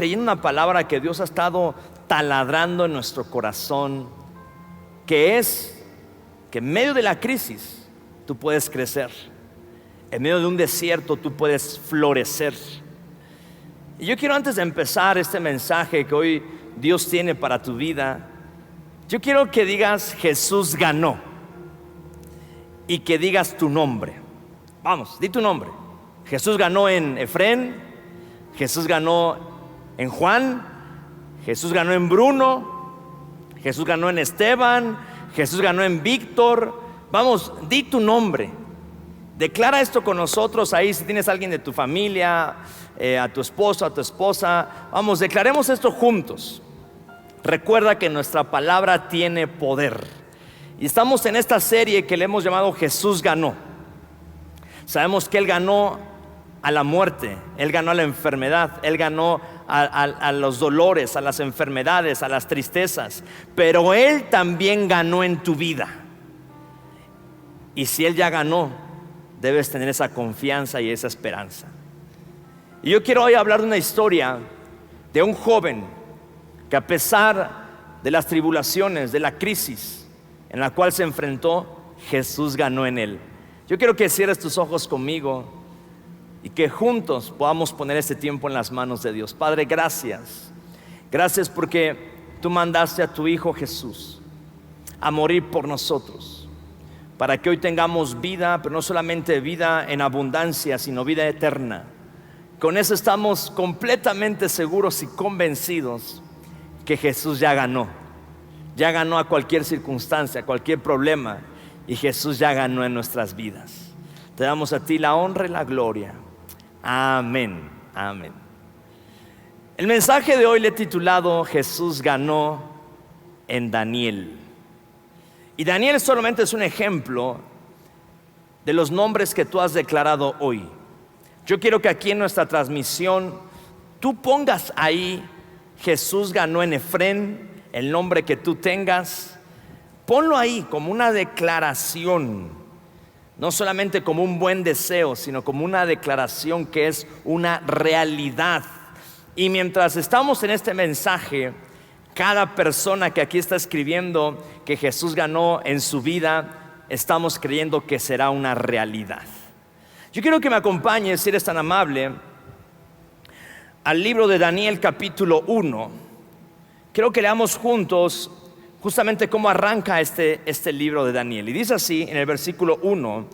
creyendo una palabra que Dios ha estado taladrando en nuestro corazón, que es que en medio de la crisis tú puedes crecer, en medio de un desierto tú puedes florecer. Y yo quiero, antes de empezar este mensaje que hoy Dios tiene para tu vida, yo quiero que digas: Jesús ganó, y que digas tu nombre. Vamos, di tu nombre. Jesús ganó en Efrén, Jesús ganó en Juan, Jesús ganó en Bruno, Jesús ganó en Esteban, Jesús ganó en Víctor. Vamos, di tu nombre. Declara esto con nosotros ahí, si tienes a alguien de tu familia, a tu esposo, a tu esposa. Vamos, declaremos esto juntos. Recuerda que nuestra palabra tiene poder. Y estamos en esta serie que le hemos llamado Jesús ganó. Sabemos que Él ganó a la muerte, Él ganó a la enfermedad, Él ganó a los dolores, a las enfermedades, a las tristezas. Pero Él también ganó en tu vida. Y si Él ya ganó, debes tener esa confianza y esa esperanza. Y yo quiero hoy hablar de una historia de un joven que, a pesar de las tribulaciones, de la crisis en la cual se enfrentó, Jesús ganó en él. Yo quiero que cierres tus ojos conmigo y que juntos podamos poner este tiempo en las manos de Dios. Padre, gracias. Gracias porque tú mandaste a tu Hijo Jesús a morir por nosotros, para que hoy tengamos vida, pero no solamente vida en abundancia, sino vida eterna. Con eso estamos completamente seguros y convencidos que Jesús ya ganó a cualquier circunstancia, a cualquier problema, y Jesús ya ganó en nuestras vidas. Te damos a ti la honra y la gloria. Amén, amén. El mensaje de hoy le he titulado: Jesús ganó en Daniel. Y Daniel solamente es un ejemplo de los nombres que tú has declarado hoy. Yo quiero que aquí en nuestra transmisión tú pongas ahí: Jesús ganó en Efrén, el nombre que tú tengas. Ponlo ahí como una declaración, no solamente como un buen deseo, sino como una declaración que es una realidad. Y mientras estamos en este mensaje, cada persona que aquí está escribiendo que Jesús ganó en su vida, estamos creyendo que será una realidad. Yo quiero que me acompañes, si eres tan amable, al libro de Daniel capítulo 1. Quiero que leamos juntos justamente cómo arranca este libro de Daniel. Y dice así en el versículo 1: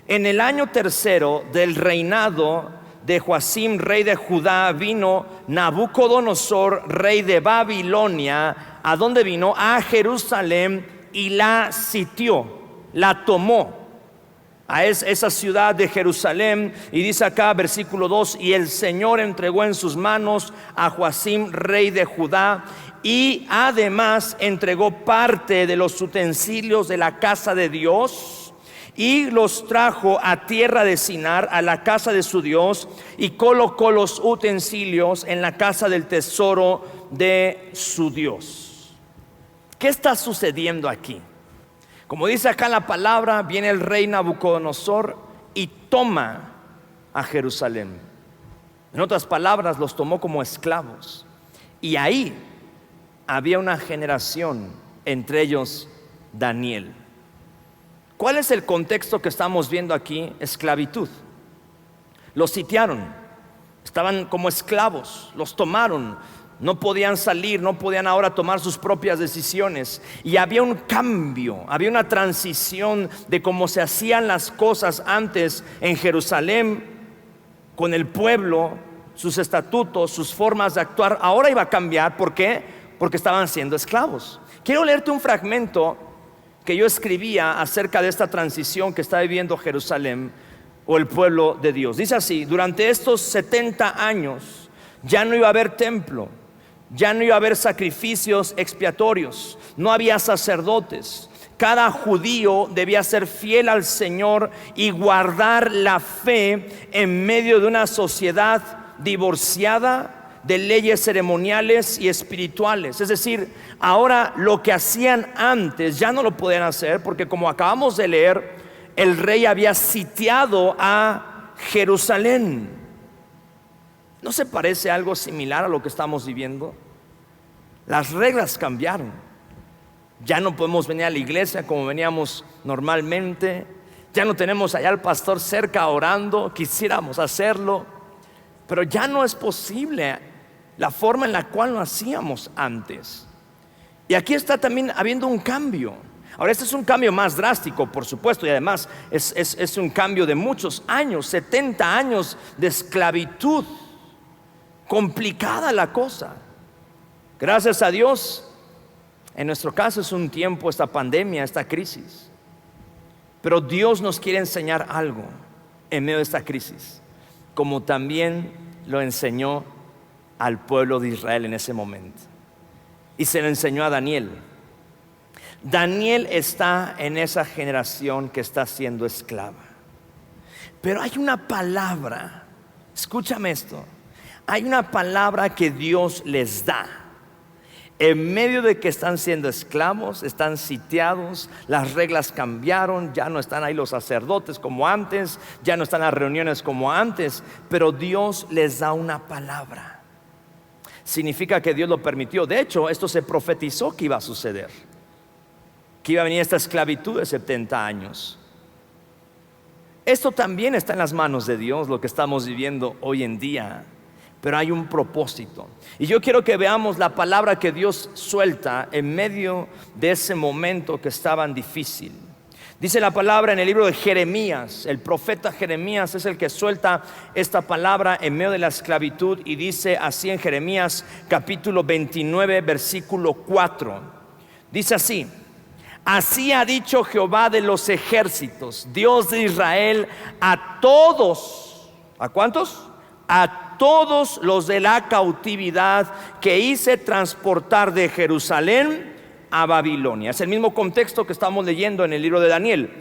en el año tercero del reinado de Joacim, rey de Judá, vino Nabucodonosor, rey de Babilonia. ¿A dónde vino? A Jerusalén, y la sitió, la tomó, a esa ciudad de Jerusalén. Y dice acá, versículo 2: y el Señor entregó en sus manos a Joacim, rey de Judá, y además entregó parte de los utensilios de la casa de Dios, y los trajo a tierra de Sinar, a la casa de su Dios, y colocó los utensilios en la casa del tesoro de su Dios. ¿Qué está sucediendo aquí? Como dice acá la palabra, viene el rey Nabucodonosor y toma a Jerusalén. En otras palabras, los tomó como esclavos. Y ahí había una generación, entre ellos Daniel. ¿Cuál es el contexto que estamos viendo aquí? Esclavitud. Los sitiaron, estaban como esclavos, los tomaron. No podían salir, no podían ahora tomar sus propias decisiones. Y había un cambio, había una transición de cómo se hacían las cosas antes en Jerusalén, con el pueblo, sus estatutos, sus formas de actuar. Ahora iba a cambiar. ¿Por qué? Porque estaban siendo esclavos. Quiero leerte un fragmento que yo escribía acerca de esta transición que está viviendo Jerusalén, o el pueblo de Dios. Dice así: durante estos 70 años ya no iba a haber templo, ya no iba a haber sacrificios expiatorios, no había sacerdotes. Cada judío debía ser fiel al Señor y guardar la fe en medio de una sociedad divorciada de leyes ceremoniales y espirituales. Es decir, ahora lo que hacían antes ya no lo podían hacer, porque, como acabamos de leer, el rey había sitiado a Jerusalén. ¿No se parece algo similar a lo que estamos viviendo? Las reglas cambiaron. Ya no podemos venir a la iglesia como veníamos normalmente. Ya no tenemos allá al pastor cerca orando. Quisiéramos hacerlo, pero ya no es posible la forma en la cual lo hacíamos antes. Y aquí está también habiendo un cambio. Ahora, este es un cambio más drástico, por supuesto, y además es un cambio de muchos años, 70 años de esclavitud. Complicada la cosa. Gracias a Dios, en nuestro caso es un tiempo, esta pandemia, esta crisis. Pero Dios nos quiere enseñar algo en medio de esta crisis, como también lo enseñó al pueblo de Israel en ese momento. Y se lo enseñó a Daniel. Daniel está en esa generación que está siendo esclava. Pero hay una palabra, escúchame esto, hay una palabra que Dios les da. En medio de que están siendo esclavos, están sitiados, las reglas cambiaron, ya no están ahí los sacerdotes como antes, ya no están las reuniones como antes, pero Dios les da una palabra. Significa que Dios lo permitió. De hecho, esto se profetizó que iba a suceder, que iba a venir esta esclavitud de 70 años. Esto también está en las manos de Dios, lo que estamos viviendo hoy en día. Pero hay un propósito. Y yo quiero que veamos la palabra que Dios suelta en medio de ese momento que estaba difícil. Dice la palabra en el libro de Jeremías. El profeta Jeremías es el que suelta esta palabra en medio de la esclavitud. Y dice así en Jeremías capítulo 29 versículo 4. Dice así: así ha dicho Jehová de los ejércitos, Dios de Israel, a todos. ¿A cuántos? A todos los de la cautividad que hice transportar de Jerusalén a Babilonia. Es el mismo contexto que estamos leyendo en el libro de Daniel.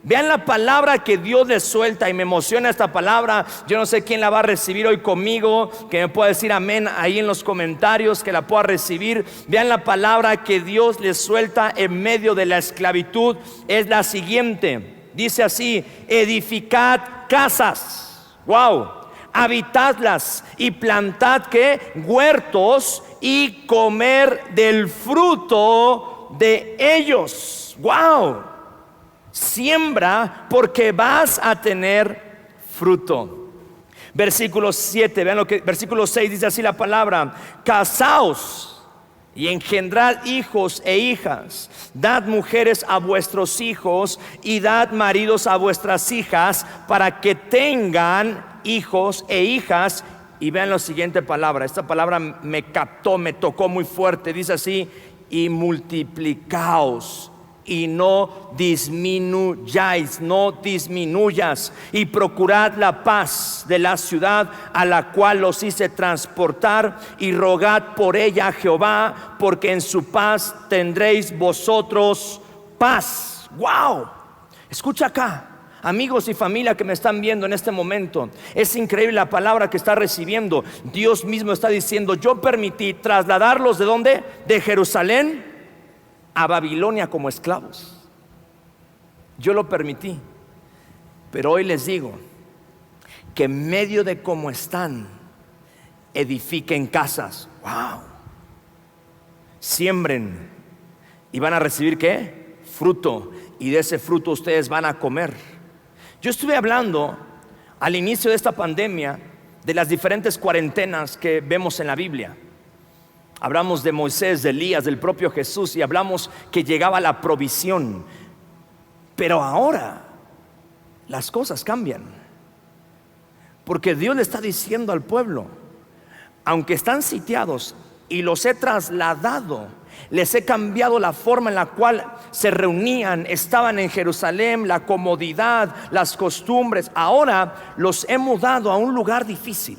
Vean la palabra que Dios les suelta, y me emociona esta palabra. Yo no sé quién la va a recibir hoy conmigo, que me pueda decir amén ahí en los comentarios, que la pueda recibir. Vean la palabra que Dios les suelta en medio de la esclavitud. Es la siguiente, dice así: edificad casas. Wow. Habitadlas y plantad ¿qué? Huertos y comer del fruto de ellos. Wow. Siembra porque vas a tener fruto. Versículo 7, vean lo que versículo 6 dice así la palabra: casaos y engendrad hijos e hijas, dad mujeres a vuestros hijos y dad maridos a vuestras hijas, para que tengan hijos e hijas. Y vean la siguiente palabra. Esta palabra me captó, me tocó muy fuerte. Dice así: y multiplicaos y no disminuyáis, no disminuyas, y procurad la paz de la ciudad a la cual los hice transportar, y rogad por ella a Jehová, porque en su paz tendréis vosotros paz. Wow. Escucha acá, amigos y familia que me están viendo en este momento. Es increíble la palabra que está recibiendo. Dios mismo está diciendo: yo permití trasladarlos ¿de dónde? De Jerusalén a Babilonia como esclavos. Yo lo permití. Pero hoy les digo que en medio de cómo están, edifiquen casas. Wow. Siembren y van a recibir ¿qué? Fruto. Y de ese fruto ustedes van a comer. Yo estuve hablando al inicio de esta pandemia de las diferentes cuarentenas que vemos en la Biblia. Hablamos de Moisés, de Elías, del propio Jesús, y hablamos que llegaba la provisión. Pero ahora las cosas cambian, porque Dios le está diciendo al pueblo: aunque están sitiados y los he trasladado, les he cambiado la forma en la cual se reunían, estaban en Jerusalén, la comodidad, las costumbres. Ahora los he mudado a un lugar difícil,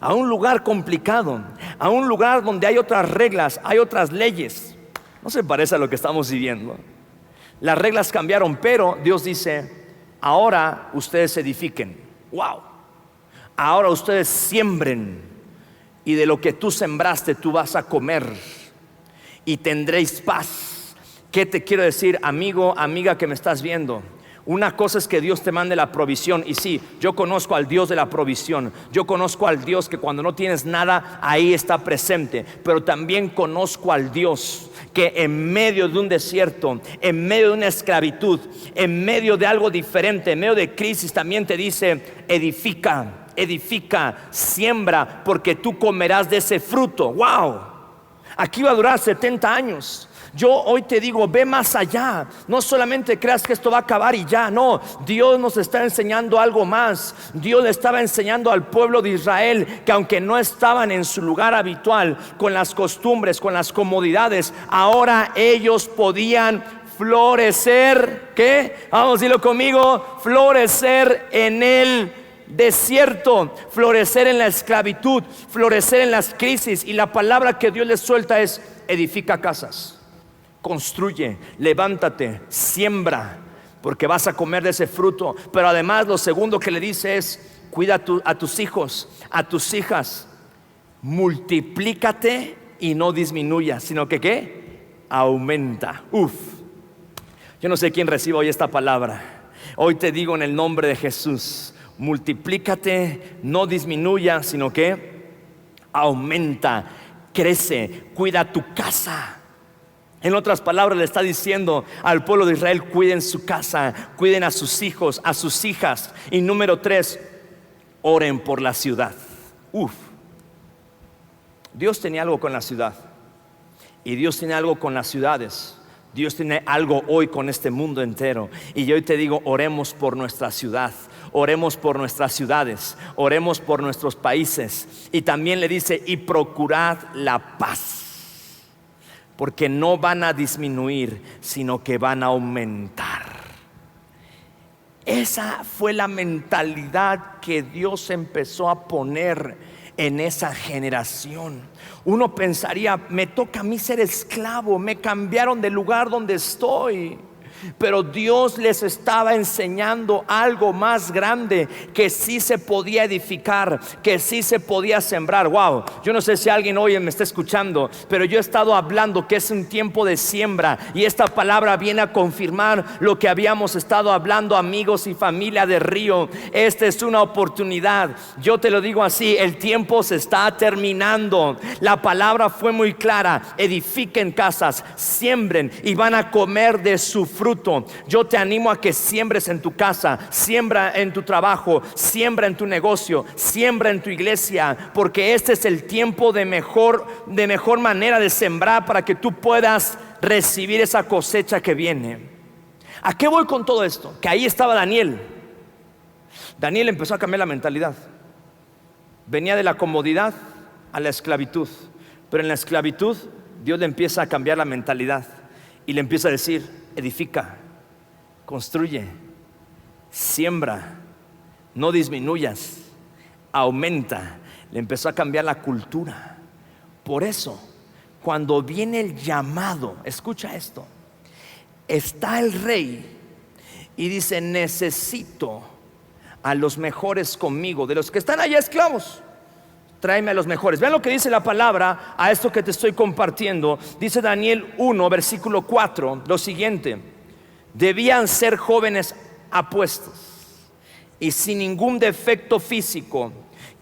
a un lugar complicado, a un lugar donde hay otras reglas, hay otras leyes. No se parece a lo que estamos viviendo. Las reglas cambiaron, pero Dios dice: ahora ustedes edifiquen. Wow. Ahora ustedes siembren, y de lo que tú sembraste tú vas a comer y tendréis paz. ¿Qué te quiero decir, amigo, amiga que me estás viendo? Una cosa es que Dios te mande la provisión, y sí, yo conozco al Dios de la provisión. Yo conozco al Dios que cuando no tienes nada, ahí está presente. Pero también conozco al Dios que en medio de un desierto, en medio de una esclavitud, en medio de algo diferente, en medio de crisis, también te dice: edifica, edifica, siembra, porque tú comerás de ese fruto. ¡Wow! Aquí va a durar 70 años. Yo hoy te digo, ve más allá. No solamente creas que esto va a acabar y ya. No, Dios nos está enseñando algo más. Dios le estaba enseñando al pueblo de Israel que aunque no estaban en su lugar habitual, con las costumbres, con las comodidades, ahora ellos podían florecer. ¿Qué? Vamos, dilo conmigo: florecer en el desierto, florecer en la esclavitud, florecer en las crisis. Y la palabra que Dios les suelta es: edifica casas, construye, levántate, siembra, porque vas a comer de ese fruto. Pero además lo segundo que le dice es: cuida a tus hijos, a tus hijas, multiplícate y no disminuya, sino que ¿qué? Aumenta. Yo no sé quién recibe hoy esta palabra. Hoy te digo en el nombre de Jesús: multiplícate, no disminuya, sino que aumenta, crece, cuida tu casa. En otras palabras, le está diciendo al pueblo de Israel: cuiden su casa, cuiden a sus hijos, a sus hijas. Y número 3, oren por la ciudad. Dios tenía algo con la ciudad, y Dios tiene algo con las ciudades. Dios tiene algo hoy con este mundo entero. Y yo hoy te digo: oremos por nuestra ciudad, oremos por nuestras ciudades, oremos por nuestros países. Y también le dice: y procurad la paz, porque no van a disminuir, sino que van a aumentar. Esa fue la mentalidad que Dios empezó a poner en esa generación. Uno pensaría: me toca a mí ser esclavo, me cambiaron del lugar donde estoy. Pero Dios les estaba enseñando algo más grande, que sí se podía edificar, que sí se podía sembrar. Wow, yo no sé si alguien hoy me está escuchando, pero yo he estado hablando que es un tiempo de siembra, y esta palabra viene a confirmar lo que habíamos estado hablando, amigos y familia de Río. Esta es una oportunidad. Yo te lo digo así: el tiempo se está terminando. La palabra fue muy clara: edifiquen casas, siembren y van a comer de su fruto. Yo te animo a que siembres en tu casa, siembra en tu trabajo, siembra en tu negocio, siembra en tu iglesia, porque este es el tiempo de mejor manera de sembrar, para que tú puedas recibir esa cosecha que viene. ¿A qué voy con todo esto? Que ahí estaba Daniel. Daniel empezó a cambiar la mentalidad. Venía de la comodidad a la esclavitud, pero en la esclavitud Dios le empieza a cambiar la mentalidad y le empieza a decir: edifica, construye, siembra, no disminuyas, aumenta. Le empezó a cambiar la cultura. Por eso, cuando viene el llamado, escucha esto: está el rey y dice: necesito a los mejores conmigo, de los que están allá esclavos, tráeme a los mejores. Vean lo que dice la palabra a esto que te estoy compartiendo. Dice Daniel 1, versículo 4, lo siguiente: debían ser jóvenes apuestos y sin ningún defecto físico,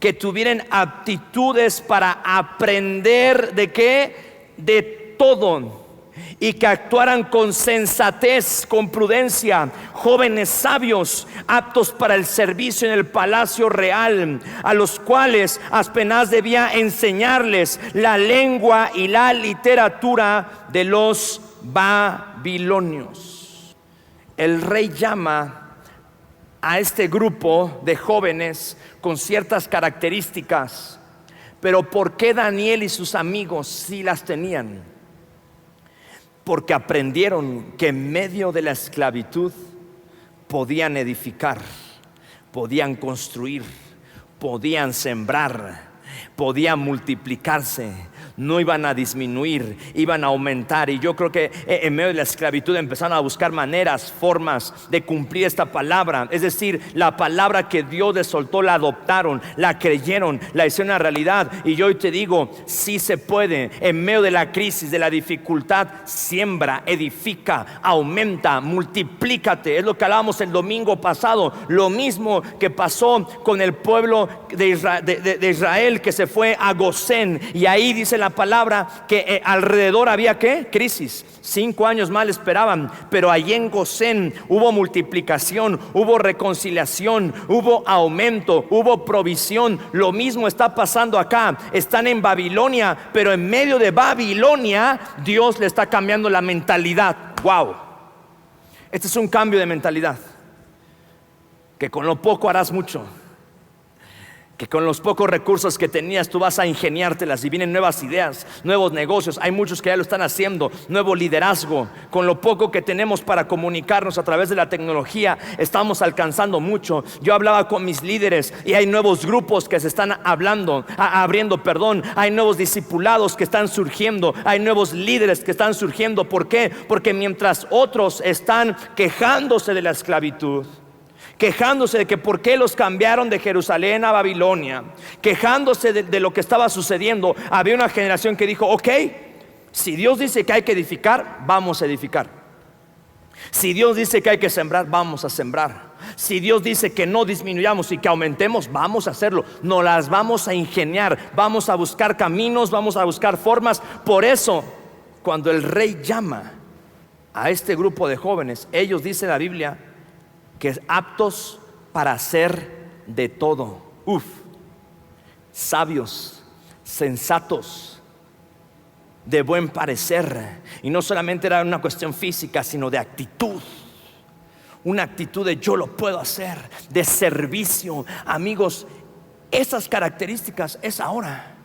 que tuvieran aptitudes para aprender ¿de qué? De todo, y que actuaran con sensatez, con prudencia, jóvenes sabios, aptos para el servicio en el palacio real, a los cuales Aspenaz debía enseñarles la lengua y la literatura de los babilonios. El rey llama a este grupo de jóvenes con ciertas características, pero ¿por qué Daniel y sus amigos sí las tenían? Porque aprendieron que en medio de la esclavitud podían edificar, podían construir, podían sembrar, podían multiplicarse. No iban a disminuir, iban a aumentar. Y yo creo que en medio de la esclavitud empezaron a buscar maneras, formas de cumplir esta palabra. Es decir, la palabra que Dios les soltó la adoptaron, la creyeron, la hicieron una realidad. Y yo hoy te digo, sí se puede. En medio de la crisis, de la dificultad, siembra, edifica, aumenta, multiplícate. Es lo que hablábamos el domingo pasado. Lo mismo que pasó con el pueblo de Israel, que se fue a Gosén. Y ahí dice la palabra que alrededor había ¿qué? Crisis. 5 años más le esperaban, pero allí en Gosén hubo multiplicación, hubo reconciliación, hubo aumento, hubo provisión. Lo mismo está pasando acá. Están en Babilonia, pero en medio de Babilonia Dios le está cambiando la mentalidad. Wow. Este es un cambio de mentalidad. Que con lo poco harás mucho. Que con los pocos recursos que tenías tú vas a ingeniártelas y vienen nuevas ideas, nuevos negocios. Hay muchos que ya lo están haciendo. Nuevo liderazgo. Con lo poco que tenemos para comunicarnos a través de la tecnología, estamos alcanzando mucho. Yo hablaba con mis líderes y hay nuevos grupos que se están abriendo. Hay nuevos discipulados que están surgiendo. Hay nuevos líderes que están surgiendo. ¿Por qué? Porque mientras otros están quejándose de la esclavitud, quejándose de que por qué los cambiaron de Jerusalén a Babilonia, quejándose de lo que estaba sucediendo, había una generación que dijo: ok, si Dios dice que hay que edificar, vamos a edificar. Si Dios dice que hay que sembrar, vamos a sembrar. Si Dios dice que no disminuyamos y que aumentemos, vamos a hacerlo. Nos las vamos a ingeniar, vamos a buscar caminos, vamos a buscar formas. Por eso, cuando el rey llama a este grupo de jóvenes, ellos, dice la Biblia, que es aptos para hacer de todo. Sabios, sensatos, de buen parecer. Y no solamente era una cuestión física, sino de actitud. Una actitud de yo lo puedo hacer, de servicio. Amigos, esas características es ahora.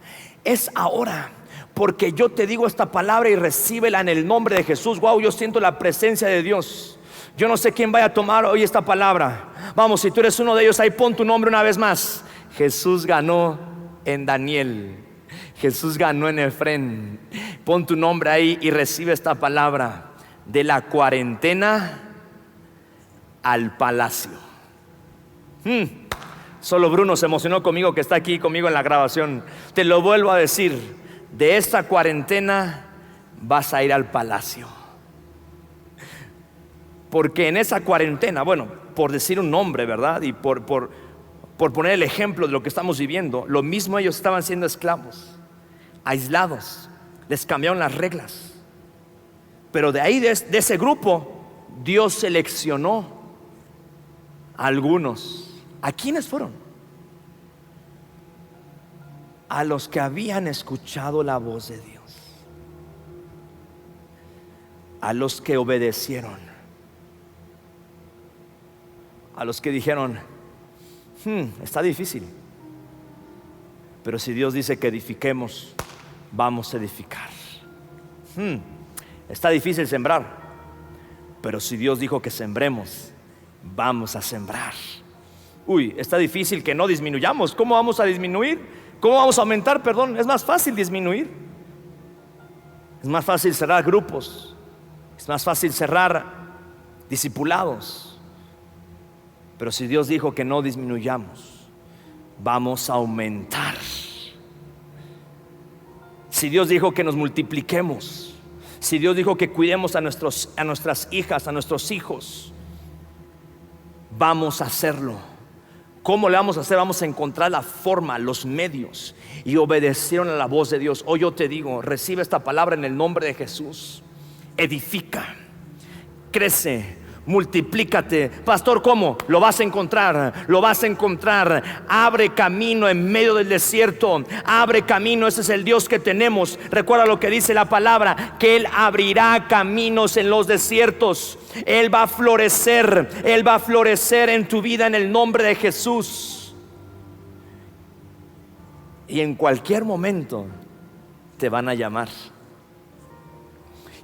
Es ahora. Porque yo te digo esta palabra y recíbela en el nombre de Jesús. Wow, yo siento la presencia de Dios. Yo no sé quién vaya a tomar hoy esta palabra. Vamos, si tú eres uno de ellos, ahí pon tu nombre una vez más. Jesús ganó en Daniel. Jesús ganó en Efrén. Pon tu nombre ahí y recibe esta palabra. De la cuarentena al palacio. Solo Bruno se emocionó conmigo, que está aquí conmigo en la grabación. Te lo vuelvo a decir. De esta cuarentena vas a ir al palacio. Porque en esa cuarentena, bueno, por decir un nombre, ¿verdad? Y por poner el ejemplo de lo que estamos viviendo, lo mismo ellos estaban siendo esclavos, aislados, les cambiaron las reglas. Pero de ahí, de ese grupo, Dios seleccionó a algunos. ¿A quiénes fueron? A los que habían escuchado la voz de Dios, a los que obedecieron, a los que dijeron: está difícil, pero si Dios dice que edifiquemos, vamos a edificar. Está difícil sembrar, pero si Dios dijo que sembremos, vamos a sembrar. Está difícil que no disminuyamos. ¿Cómo vamos a disminuir? ¿Cómo vamos a aumentar? Perdón, es más fácil disminuir. Es más fácil cerrar grupos. Es más fácil cerrar discipulados. Pero si Dios dijo que no disminuyamos, vamos a aumentar. Si Dios dijo que nos multipliquemos, si Dios dijo que cuidemos a nuestras hijas, a nuestros hijos, vamos a hacerlo. ¿Cómo le vamos a hacer? Vamos a encontrar la forma, los medios. Y obedecieron a la voz de Dios. Hoy yo te digo, recibe esta palabra en el nombre de Jesús. Edifica, crece, multiplícate. Pastor, ¿cómo? Lo vas a encontrar, lo vas a encontrar. Abre camino en medio del desierto. Abre camino, ese es el Dios que tenemos. Recuerda lo que dice la palabra, que Él abrirá caminos en los desiertos. Él va a florecer, Él va a florecer en tu vida en el nombre de Jesús. Y en cualquier momento te van a llamar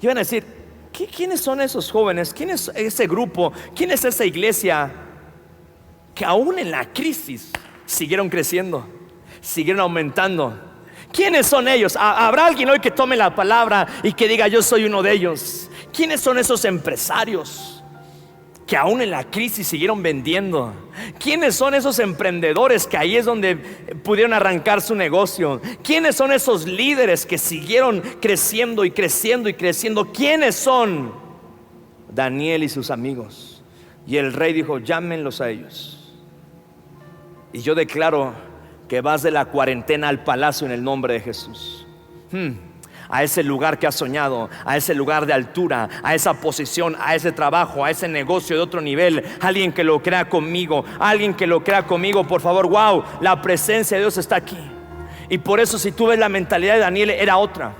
y van a decir: ¿quiénes son esos jóvenes? ¿Quién es ese grupo? ¿Quién es esa iglesia que aún en la crisis siguieron creciendo, siguieron aumentando? ¿Quiénes son ellos? ¿Habrá alguien hoy que tome la palabra y que diga yo soy uno de ellos? ¿Quiénes son esos empresarios que aún en la crisis siguieron vendiendo? ¿Quiénes son esos emprendedores que ahí es donde pudieron arrancar su negocio? ¿Quiénes son esos líderes que siguieron creciendo y creciendo y creciendo? ¿Quiénes son? Daniel y sus amigos. Y el rey dijo, llámenlos a ellos. Y yo declaro que vas de la cuarentena al palacio en el nombre de Jesús. A ese lugar que has soñado, a ese lugar de altura, a esa posición, a ese trabajo, a ese negocio de otro nivel. Alguien que lo crea conmigo, alguien que lo crea conmigo, por favor. Wow, la presencia de Dios está aquí. Y por eso, si tú ves, la mentalidad de Daniel era otra.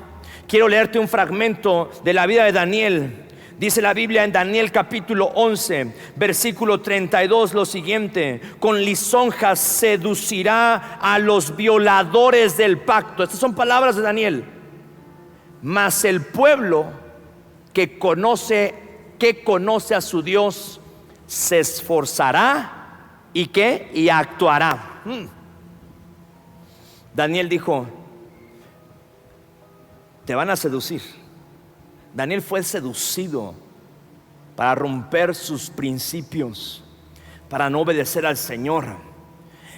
Quiero leerte un fragmento de la vida de Daniel. Dice la Biblia en Daniel capítulo 11, versículo 32 lo siguiente: con lisonjas seducirá a los violadores del pacto. Estas son palabras de Daniel. Mas el pueblo que conoce a su Dios se esforzará y ¿qué? Y actuará. Daniel dijo, te van a seducir. Daniel fue seducido para romper sus principios, para no obedecer al Señor.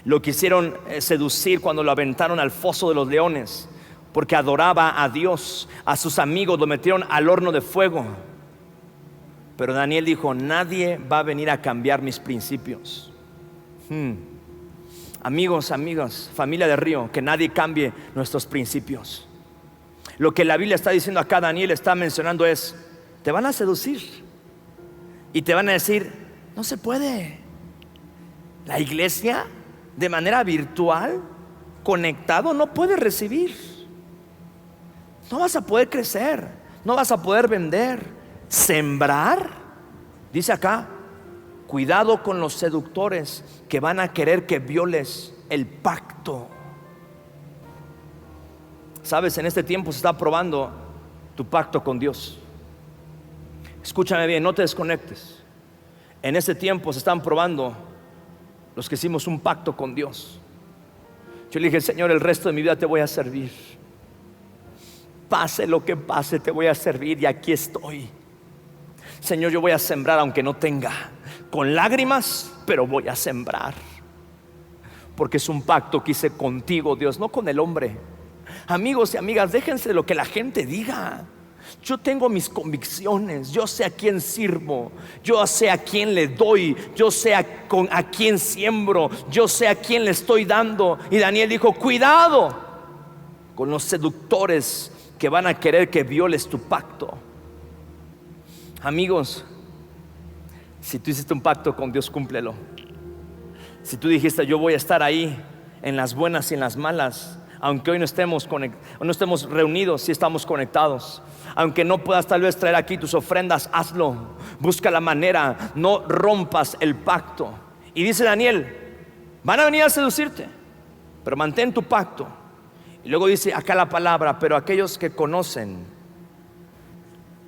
Lo quisieron seducir cuando lo aventaron al foso de los leones, porque adoraba a Dios. A sus amigos lo metieron al horno de fuego. Pero Daniel dijo, nadie va a venir a cambiar mis principios. Amigos, amigas, familia de Río, que nadie cambie nuestros principios. Lo que la Biblia está diciendo acá, Daniel está mencionando es, te van a seducir y te van a decir, no se puede. La iglesia de manera virtual, conectado, no puede recibir. No vas a poder crecer, no vas a poder vender, sembrar. Dice acá, cuidado con los seductores que van a querer que violes el pacto. Sabes, en este tiempo se está probando tu pacto con Dios. Escúchame bien, no te desconectes. En este tiempo se están probando los que hicimos un pacto con Dios. Yo le dije, Señor, el resto de mi vida te voy a servir. Pase lo que pase, te voy a servir y aquí estoy. Señor, yo voy a sembrar aunque no tenga, con lágrimas, pero voy a sembrar. Porque es un pacto que hice contigo, Dios, no con el hombre. Amigos y amigas, déjense de lo que la gente diga. Yo tengo mis convicciones, yo sé a quién sirvo, yo sé a quién le doy, yo sé a quién siembro, yo sé a quién le estoy dando. Y Daniel dijo, cuidado con los seductores que van a querer que violes tu pacto. Amigos, si tú hiciste un pacto con Dios, cúmplelo. Si tú dijiste, yo voy a estar ahí en las buenas y en las malas, aunque hoy no estemos reunidos, si estamos conectados. Aunque no puedas tal vez traer aquí tus ofrendas, hazlo. Busca la manera, no rompas el pacto. Y dice Daniel, van a venir a seducirte, pero mantén tu pacto. Y luego dice acá la palabra, pero aquellos que conocen,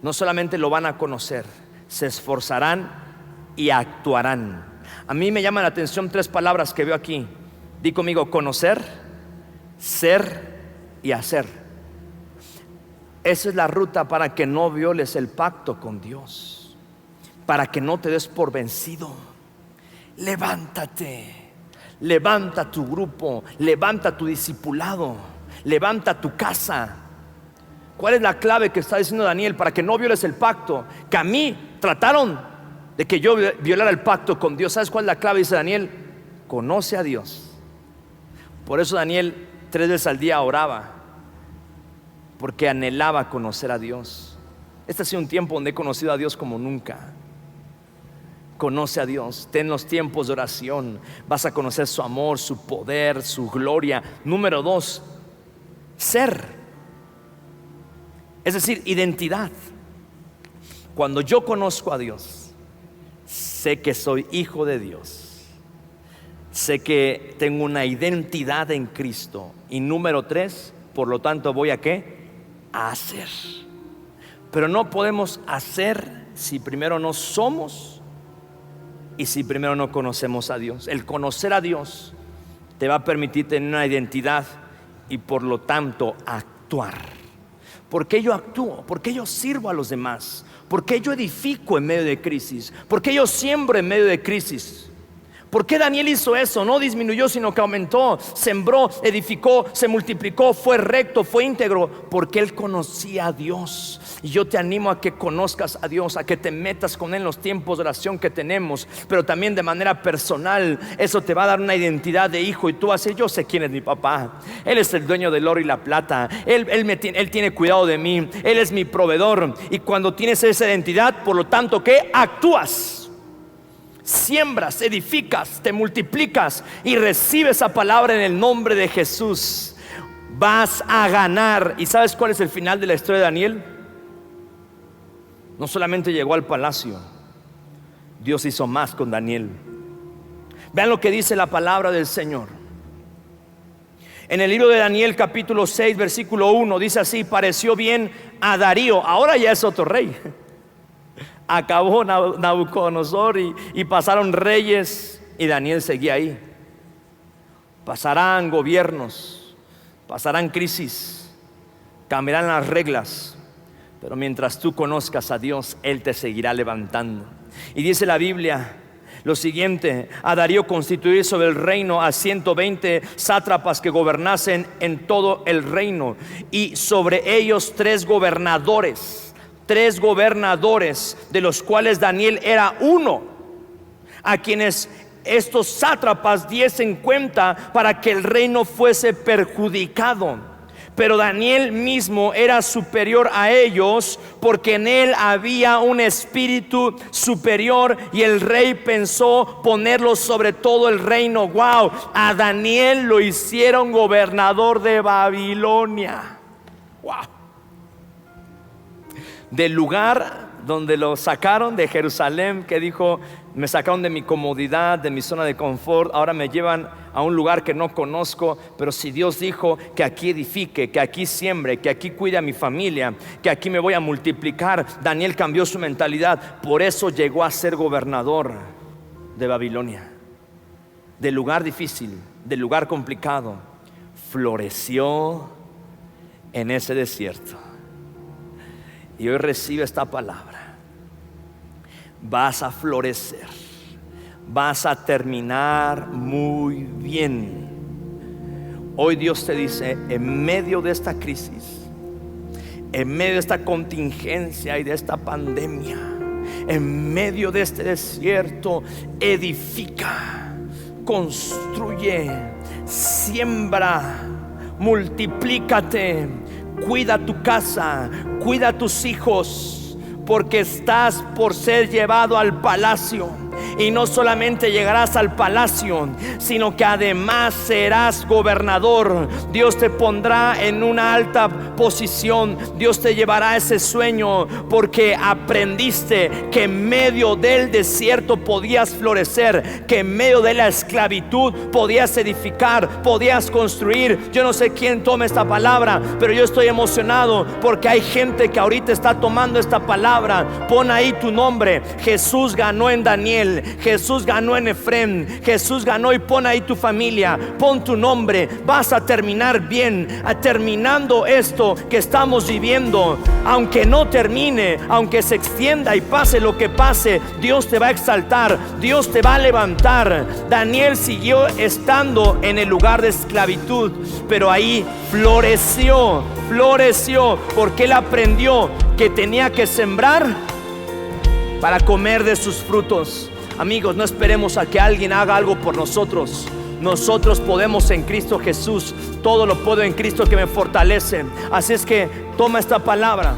no solamente lo van a conocer, se esforzarán y actuarán. A mí me llama la atención tres palabras que veo aquí. Di conmigo, conocer, ser y hacer. Esa es la ruta para que no violes el pacto con Dios, para que no te des por vencido. Levántate, levanta tu grupo, levanta tu discipulado, levanta tu casa. ¿Cuál es la clave que está diciendo Daniel para que no violes el pacto? Que a mí trataron de que yo violara el pacto con Dios. ¿Sabes cuál es la clave? Dice Daniel, conoce a Dios. Por eso Daniel 3 veces al día oraba, porque anhelaba conocer a Dios. Este ha sido un tiempo donde he conocido a Dios como nunca. Conoce a Dios, ten los tiempos de oración. Vas a conocer su amor, su poder, su gloria. Número 2, ser, es decir, identidad. Cuando yo conozco a Dios, sé que soy hijo de Dios, sé que tengo una identidad en Cristo. Y número 3, por lo tanto voy a ¿qué? A hacer. Pero no podemos hacer si primero no somos y si primero no conocemos a Dios. El conocer a Dios te va a permitir tener una identidad y por lo tanto actuar. ¿Por qué yo actúo? ¿Por qué yo sirvo a los demás? ¿Por qué yo edifico en medio de crisis? ¿Por qué yo siembro en medio de crisis? ¿Por qué Daniel hizo eso? No disminuyó, sino que aumentó, sembró, edificó, se multiplicó, fue recto, fue íntegro, porque él conocía a Dios. Y yo te animo a que conozcas a Dios, a que te metas con él en los tiempos de oración que tenemos, pero también de manera personal. Eso te va a dar una identidad de hijo, y tú vas a decir: yo sé quién es mi papá. Él es el dueño del oro y la plata. Él tiene cuidado de mí. Él es mi proveedor. Y cuando tienes esa identidad, por lo tanto, ¿qué? Actúas. Siembras, edificas, te multiplicas y recibes esa palabra en el nombre de Jesús. Vas a ganar. ¿Y sabes cuál es el final de la historia de Daniel? No solamente llegó al palacio, Dios hizo más con Daniel. Vean lo que dice la palabra del Señor. En el libro de Daniel capítulo 6 versículo 1 dice así: pareció bien a Darío. Ahora ya es otro rey. Acabó Nabucodonosor y pasaron reyes, y Daniel seguía ahí. Pasarán gobiernos, pasarán crisis, cambiarán las reglas, pero mientras tú conozcas a Dios, Él te seguirá levantando. Y dice la Biblia lo siguiente: a Darío constituir sobre el reino a 120 sátrapas que gobernasen en todo el reino, y sobre ellos 3 gobernadores, de los cuales Daniel era uno, a quienes estos sátrapas diesen cuenta para que el reino fuese perjudicado. Pero Daniel mismo era superior a ellos, porque en él había un espíritu superior, y el rey pensó ponerlo sobre todo el reino. Wow, a Daniel lo hicieron gobernador de Babilonia. Wow. Del lugar donde lo sacaron, de Jerusalén, que dijo: me sacaron de mi comodidad, de mi zona de confort, ahora me llevan a un lugar que no conozco. Pero si Dios dijo que aquí edifique, que aquí siembre, que aquí cuide a mi familia, que aquí me voy a multiplicar, Daniel cambió su mentalidad. Por eso llegó a ser gobernador de Babilonia. Del lugar difícil, del lugar complicado, floreció en ese desierto. Y hoy recibe esta palabra: vas a florecer, vas a terminar muy bien. Hoy Dios te dice: en medio de esta crisis, en medio de esta contingencia y de esta pandemia, en medio de este desierto, edifica, construye, siembra, multiplícate. Cuida tu casa, cuida a tus hijos, porque estás por ser llevado al palacio. Y no solamente llegarás al palacio, sino que además serás gobernador. Dios te pondrá en una alta posición. Dios te llevará a ese sueño, porque aprendiste que en medio del desierto podías florecer, que en medio de la esclavitud podías edificar, podías construir. Yo no sé quién tome esta palabra, pero yo estoy emocionado porque hay gente que ahorita está tomando esta palabra. Pon ahí tu nombre. Jesús ganó en Daniel, Jesús ganó en Efrén, Jesús ganó, y pon ahí tu familia, pon tu nombre. Vas a terminar bien, terminando esto que estamos viviendo. Aunque no termine, aunque se extienda y pase lo que pase, Dios te va a exaltar, Dios te va a levantar. Daniel siguió estando en el lugar de esclavitud, pero ahí floreció, porque él aprendió que tenía que sembrar para comer de sus frutos. Amigos, no esperemos a que alguien haga algo por nosotros. Nosotros podemos en Cristo Jesús. Todo lo puedo en Cristo que me fortalece. Así es que toma esta palabra.